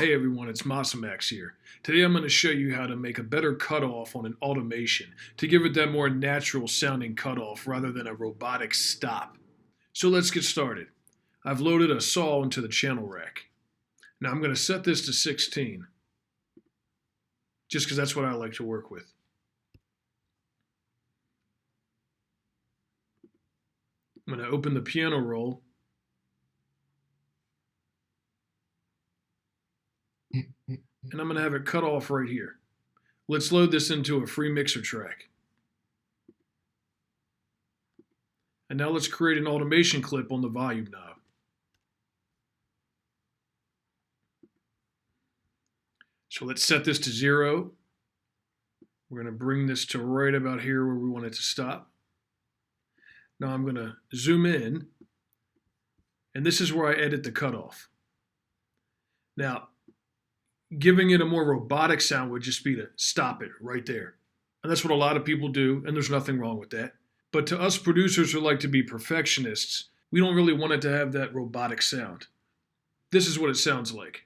Hey everyone, it's Mosimax here. Today I'm going to show you how to make a better cutoff on an automation to give it that more natural sounding cutoff rather than a robotic stop. So let's get started. I've loaded a saw into the channel rack. Now I'm going to set this to 16, just because that's what I like to work with. I'm going to open the piano roll. And I'm going to have it cut off right here. Let's load this into a free mixer track. And now let's create an automation clip on the volume knob. So let's set this to 0. We're going to bring this to right about here where we want it to stop. Now I'm going to zoom in, and this is where I edit the cutoff. Now, giving it a more robotic sound would just be to stop it right there. And that's what a lot of people do, and there's nothing wrong with that. But to us producers who like to be perfectionists, we don't really want it to have that robotic sound. This is what it sounds like.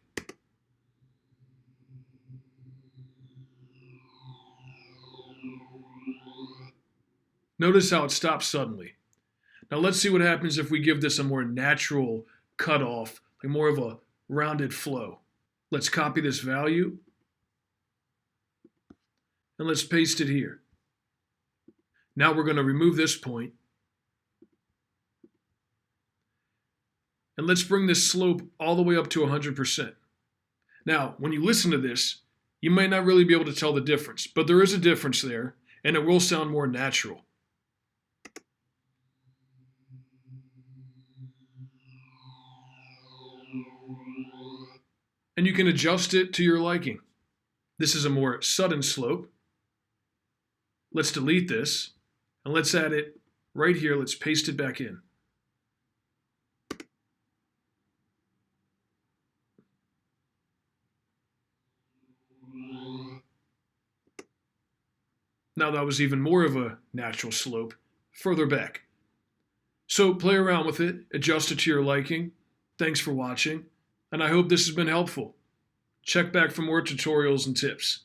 Notice how it stops suddenly. Now let's see what happens if we give this a more natural cutoff, like more of a rounded flow. Let's copy this value, and let's paste it here. Now we're going to remove this point, and let's bring this slope all the way up to 100%. Now, when you listen to this, you might not really be able to tell the difference, but there is a difference there, and it will sound more natural. And you can adjust it to your liking. This is a more sudden slope. Let's delete this, and let's add it right here. Let's paste it back in. Now that was even more of a natural slope further back. So play around with it, adjust it to your liking. Thanks for watching, and I hope this has been helpful. Check back for more tutorials and tips.